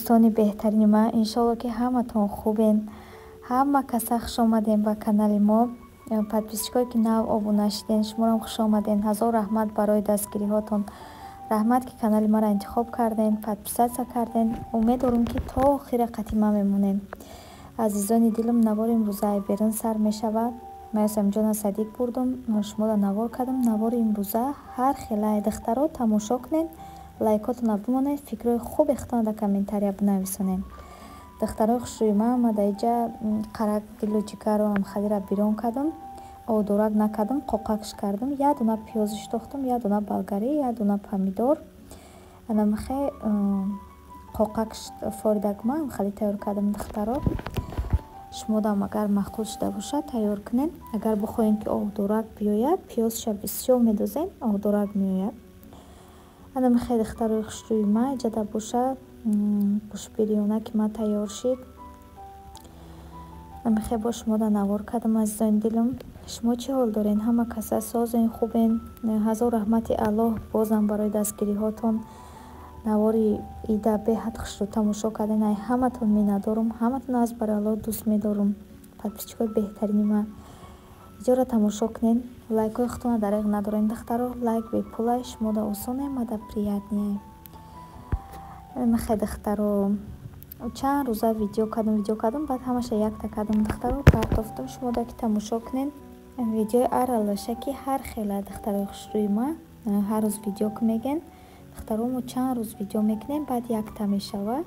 дӯстони беҳтарини ман, иншолло ки ҳаматон хубен. Ҳама каса хуш омадем ба канали мо. Подписчикое ки нав обуна шиден, шуморам хуш омаден. Ҳазор раҳмат барои дастгириҳотон. раҳмат ки канали маро интихоб карден, подписатсия карден. Умед дорам ки то охири қати ман мемонем. азизони дилам, навори имрӯзаи берун сар мешавад. Ман Самҷона Садиқ бурдум, шуморо навор кардам. Навори имрӯза ҳар хелаи духтаро тамошо кунед, лайкотона бимонед, фикрои хубе худтон дар комментария бинависонед. духтарои хушрӯи ман мадаиҷа қарак дилу ҷигару амхалира бирон кардам, одурак накардам, қоқакш кардам. Як дуна пиёзиш дохтам, як дуна болгарӣ, як дуна помидор. Анамахе қоқакш форидагма амхали тайёр кардам. духтаро шумодам агар махкул шуда бошад тайёр кунед. агар бихоҳем ки одурак биёяд, пиёзша бисёр медозем, одурак меояд. анамахе духтарои хушрӯи ман иҷада бошад гӯшбирёна ки ман тайёр шид. намехе бо шумо да навор кардам. азизони дилам, шумо чӣ ҳол дорен? ҳама каса созен, хубен? ҳазор раҳмати аллоҳ бозам барои дастгириҳотон. навори ида беҳад хушрӯ тамошо кардан. ай ҳаматон миннатдорам, ҳаматон аз барои аллоҳ дӯст медорам. подписчикои беҳтарини ман, иҷора тамошо кунед. лайкои худтона дареғ надорен. духтаро лайк бепулай, шумо да осоне, ма да приятнее. намехе духтаро чанд рӯза видео кардам, баъд ҳамаша якта кардам. духтаро партофтам, шумо да ки тамошо кунед. видеои аралашаки ҳар хела духтарои хушрӯи ман ҳар рӯз видео ки мегӯянд. духтаро мо чанд рӯз видео мекунем, баъд якта мешавад.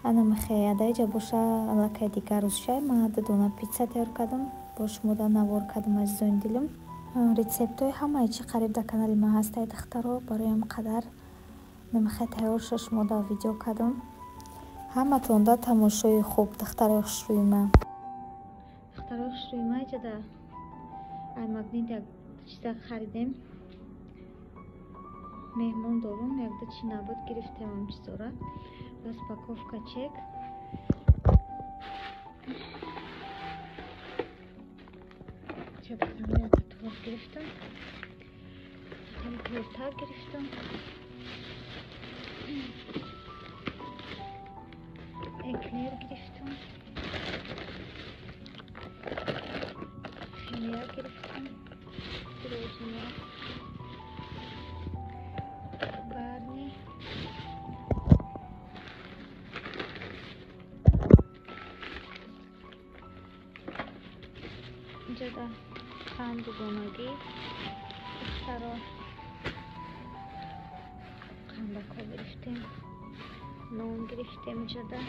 анамахе адаиҷа боша аллакай дигар рӯз шай ман 2 дона питса тайёр кардам, бо шумо да навор кардам. азизони дилам, рецептҳои ҳамаи чӣ қариб дар канали ман ҳастаи. духтаро бароям қадар намехе тайёр шуд, шумо да видео кардам. ҳаматон да тамошои хуб. духтарои хушрӯи ман, иҷада аймагнит як чиза харидем. меҳмон дорум, якда чи набуд гирифтем ам чизора. распаковка чек. товар гирифтам. плюртак гирифтам. эклер гирифтам. филе гирифтам. пирожное. барни. иҷада қанд дугонагӣ. духтаро қандако гирифтем. нон гирифтем. иҷада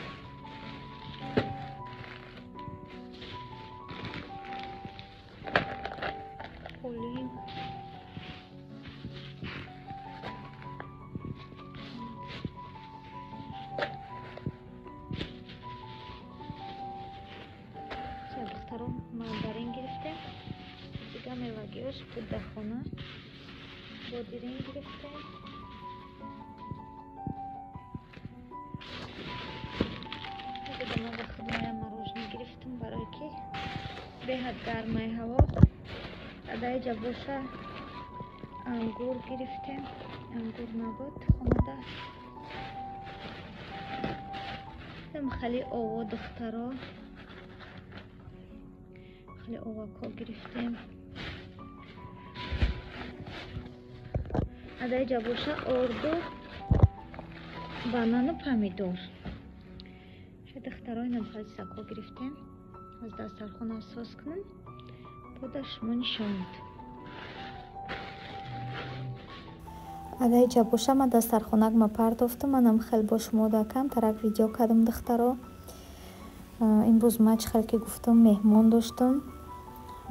пулин. духтаро мандарин гирифтем. дига мевагиёш буддахона. бодирин гирифтем. ба худмая мороженое гирифтам, барое ки беҳад гармаи ҳаво. адаиҷа боша ангур гирифтем. ангур набуд омада. хали ово духтаро, хали овако гирифтем. адаиҷа боша орду, банану помидор. духтаро инам сако гирифтем. аз дастархона соз кунам, бода шумо нишонед. адаиҷа боша ман дастархонак ма партофтам. манам хел бо шумо да кам тарак видео кардам. духтаро имрӯз ма чӣ хел ки гуфтам меҳмон доштам.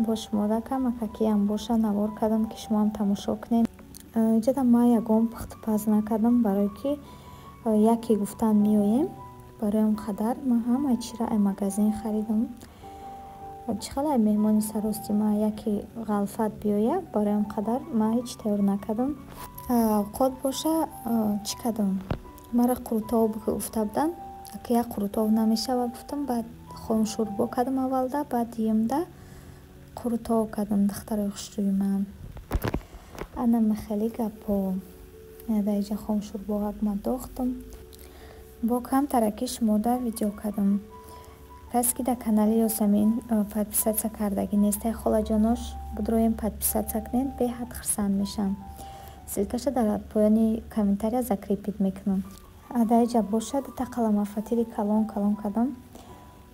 бо шумо да кам акакиам боша навор кардам ки шумоам тамошо кунед. иҷада ма ягон пухтупаз накардам, барое ки яке гуфтан меоем. бароям қадар ман ҳамаи чира ай магазин харидам. чӣ хел ай меҳмони сарости ма яке ғалфат биёя, бароям қадар ма ҳеҷ тайёр накардам. авқот боша чӣ кардам, мара қурутов гуфта буданд. ака як қурутов намешава гуфтам. баъд хомшӯрбо кардам аввалда, баъд диюмда қурутов кардам. духтарои хушрӯи ман, ана михали гапо. адаиҷа хомшӯрбоак ма дохтам. бо кам тараки шумода видео кардам. Касе ки дар канали Ёсамин подписатсия кардагӣ нестае, холаҷонош будроем подписатсия кунед, беҳад хурсанд мешам. Ссилкаша дар поёни комментария закрепит мекунам. Адаиҷа бошад та қаламафатири калон кардам.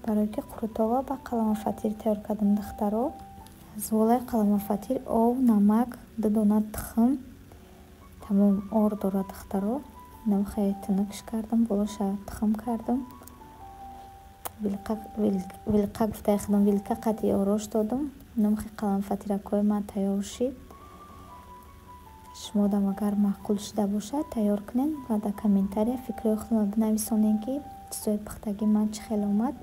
Барое ки қурутова ба қаламафатир тайёр кардам духтаро. зволаи қаламафатир ов, намак, 2 дона тухм, тамом ор дорад духтаро. Инам хеле тунукш кардам, болоша тухм кардам. вилқа гуфтаи худам, вилқа қадри орош додам. Инам хеле қаламафатиракҳои ман тайёр шид. шумодам агар маъқул шуда бошад тайёр кунед ва дар комментария фикрҳои худро бинависонед ки чизои пухтагии ман чӣ хел омад.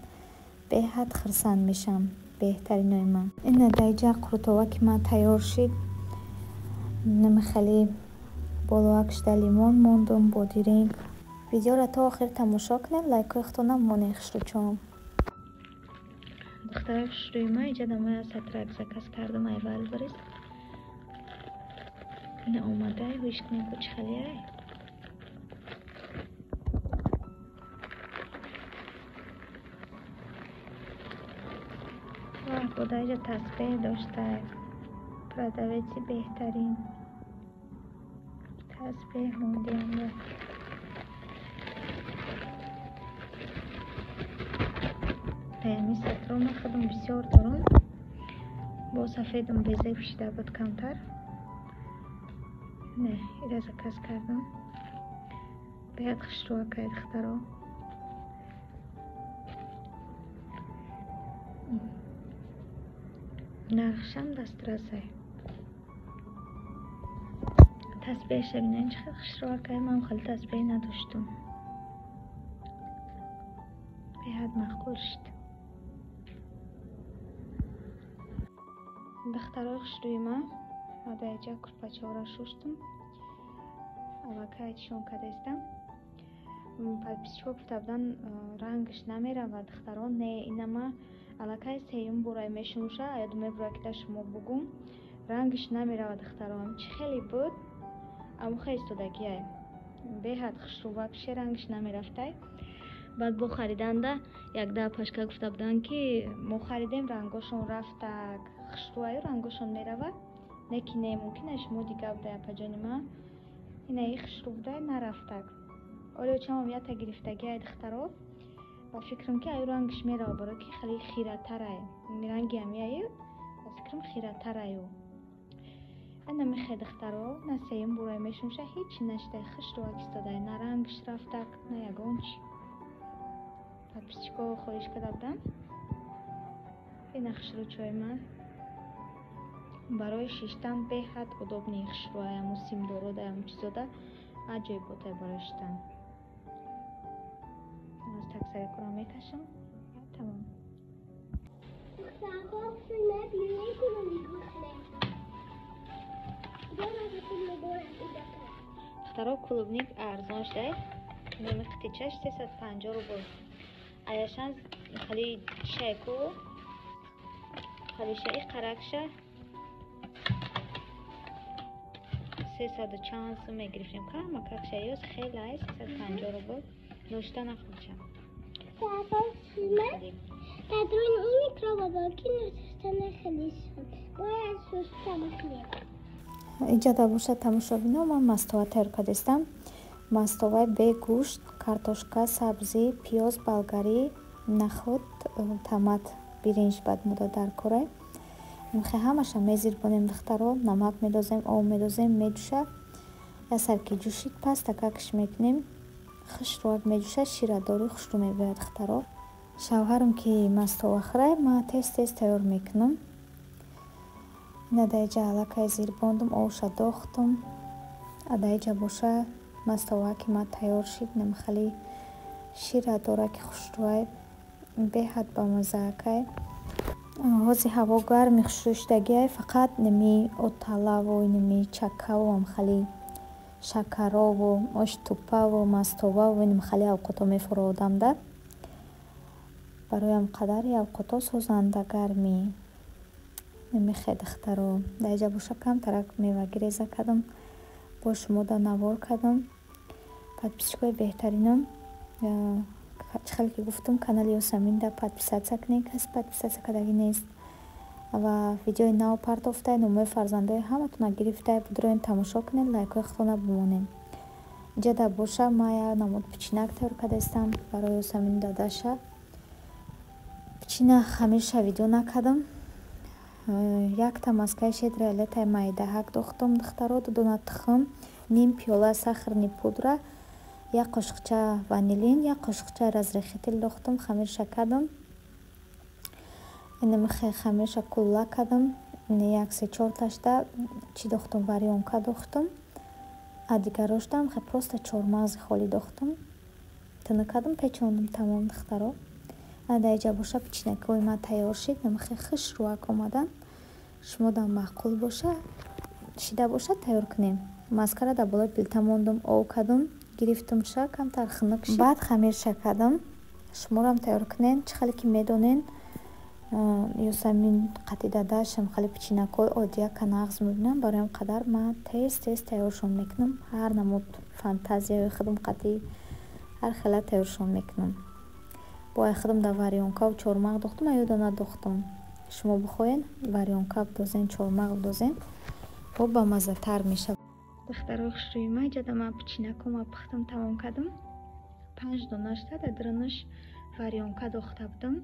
беҳад хурсанд мешам. беҳтаринои ман. Ин адаиҷа қурутова ки ман тайёр шид. нами хеле болоак шуда лимон мондум, бодиринг. видеоро то охир тамошо кунед, лайкҳои худтонам монед хушрӯчон. духтараи хушрӯи ман иҷа дамоя сатрак заказ кардам айвал барист. ина омадай вишкненко чӣ хеле ай. бодаиҷа тасбеҳ доштай, продавеци беҳтарин тасбеҳ мондианда. ами сатро ман худам бисёр дорам. бо сафедам безе пӯшида буд камтар. не ида заказ кардам. беҳад хушрӯакай духтаро. нархшам дастрасай. тасбеҳша бинен чӣ хел хушрӯакай. ман хеле тасбеҳ надоштам. беҳад маъқул шуд. духтарои хушрӯи ман адаиҷа курпачаҳоро шуштам. аллакай чишон кардестам. подписчикҳо гуфта буданд рангаш намеравад духтаро. не ина ман аллакай сеюм бора мешумуша. ё думе бора ки да шумо бугум рангаш намеравад духтаро. чӣ хеле буд амуха истодагиай. беҳад хушрӯак ши рангаш намерафтай. баъд бо хариданда як да пашка гуфта буданд ки мо харидем рангошон рафтак. хушрӯаю рангошон меравад. не ки не мумкина шумо дига будая паҷони ман. ина и хушрӯ будай нарафтак. олё чамам ята гирифтагиай духтаро. ба фикрам ки аю рангаш мерава баро ки хеле хиратарай. ранги амиаю ба фикрам хиратараю. ана мехе духтаро на сеюм бурай мешумша ҳичи наштай хушрӯак истодай. на рангаш рафтак на ягон чи. подписчикҳо хоҳиш карда буданд. ина хушрӯчои ман барои шиштан беҳад удобни хушрӯай аму симдорода аму чизода аҷоиб ботай барои шиштан. аз таксари кора мекашам. тамом. духтаро клубник арзон шудай. номи қитичаш 350 рубл. аяшан хали шайку хали шай қаракша 300 чанд сум мегирифтем. кама какша ёс хеле ай 350 рубл. ношта нахӯрчам. Тадруин и микроволновки носистане хеле сон. Бояд сустам хлеб. иҷада боша тамошобино ман мастова тайёр кардестам. мастоваи бе гӯшт, картошка, сабзӣ, пиёз, болгарӣ, наход, томат, биринҷ бад муда дар корай. мехе ҳамаша мезирбонем духтаро. намак медозем, об медозем, медӯша. я сарки ҷӯшид пас такакш мекунем. хушрӯак медӯша, ширадори хушрӯ мебояд духтаро. шавҳарам ки мастова хӯрай, ман тез тез тайёр мекунам. ин адаиҷа аллакай зирбондум, овша дохтам. адаиҷа боша мастова ки ман тайёр шид. нами хеле шира дора ки хушрӯай. беҳад бамазаакай. ҳози ҳаво гарми хушрӯшдагиай. фақат ними оталаву ними чакавам хеле шакарову оштупаву мастоваву ними хеле авқото мефуро одамда. бароям қадари авқото созанда гарми намехе духтаро. даиҷа боша камтарак мевагӣ реза кардам. бо шумода навор кардам. подписчикҳои беҳтаринам чихеле ки гуфтум канали Ёсаминда подписаться кунед, каси подписаться кардаги нест ва видеои нав партофта номаи фарзандои ҳаматона гирифта будроен тамошо кунед, лайкҳои худтона бимонед. инҷа да боша ма як намуд пичинак тайёр кардаистам барои Ёсамин дадаша. Пичина ҳамеша видео накардам. Якта маскаи шедра летай майдаҳак дохтум духтаро, дудона тухм, ним пиёла сахарни пудра, як қошиқча ванилин, як қошиқча разрехитил дохтум, хамеша кардам. Инамихе хамеша кулла кардам. Як 3-4 ташта чи дохтум, варёнка дохтум. А дигароштам просто чормағзи холӣ дохтум. Тана кардам, печондам тамом духтаро. Даиҷа боша пичинакҳои ма тайёр шид. Намихе хушруак омадан. Шумо да маъқул боша шида боша тайёр кунем. Маскара да болои пилта мондум, об кардам, гирифтум ша камтар хунук шид. Баъд хамирша кардам. Шуморам тайёр кунен. Чихеле ки медонен Ёсамин қати дадашам хеле пичинакҳои оддияка нағз мебинам. Бароям қадар ма тез тайёршон мекунам. Ҳар намуд фантазияи худам қати ҳар хела тайёршон мекунам. Бояи худам да варёнка чормағ дохтум, ё да надохтум. Шумо бихоҳед варёнка бидозен, чормағ бидозен, бо бамаззатар мешавад. Духтарои хушрӯи ма, ҷада ман пичинакҳома пухтам тамом кардам. 5 донашта дар дурунаш варёнка дохта будам.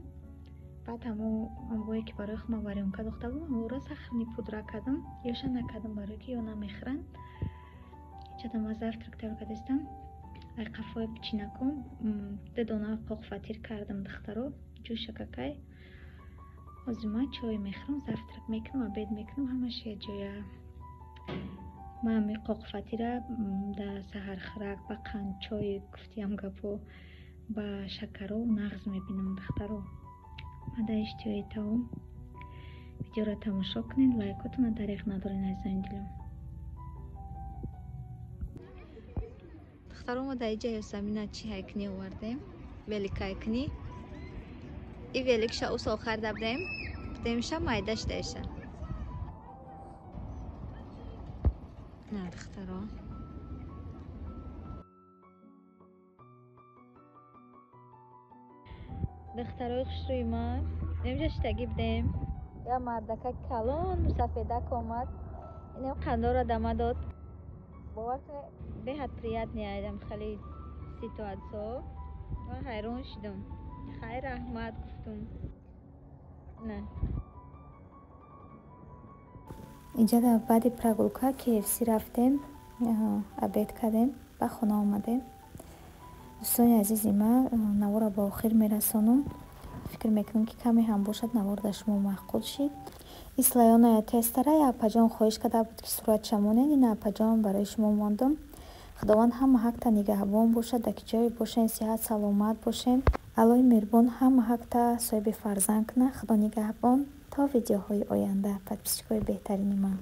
Баъд ҳамо онвое ки барои худам варёнка дохта будам, ҳаморо сахарни пудра кардам. Ёша накардам барое ки ё намехӯранд. Ҷада ман завтрак тайёр кардаистам. Қафои пичинакҳом 2 дона қоқфатир кардам духтаро, ҷӯша какай. ҳозир ман чой мехӯрам, завтрак мекунам, обед мекунам, ҳамаш якҷоя. ман ами қоқфатира да саҳархӯрак ба қанд, чой гуфтиам гапо ба шакаро нағз мебинам духтаро. ман да иштиёи таом. видеоро тамошо кунед, лайкотона дариқ надоред азизони дилам. духтаро мо дар иҷа Ёсамина чи ҳайкунӣ овардем, великайкунӣ. И великша усол харда будем, будемша майдаш даиша. На духтаро. Духтарои хушрӯи ман, имҷа штагӣ будем. Я мардака калон мусафедак омад. Инем қандора дама дод. бовар кунед, беҳад приятная айдам хеле ситуатсия. Ман ҳайрон шудам. Хайр раҳмат гуфтум. На. инҷа да баъди прогулка KFC рафтем, обед кардем, ба хона омадем. дӯстони азизи ман, наворро ба охир мерасонам. фикр мекунам ки каме ҳам бошад навор дар шумо маъқул шид. ислаёна тестара я апаҷон хоҳиш карда буд ки суратша монед. ин апаҷон барои шумо мондам. худованд ҳама ҳақта нигаҳбон бошад, дар ки ҷое бошен, сиҳат саломат бошен. аллои меҳрубон ҳама ҳақта соҳиби фарзанд кунад. худо нигаҳбон. то видеоҳои оянда. подписчикои беҳтарини ман.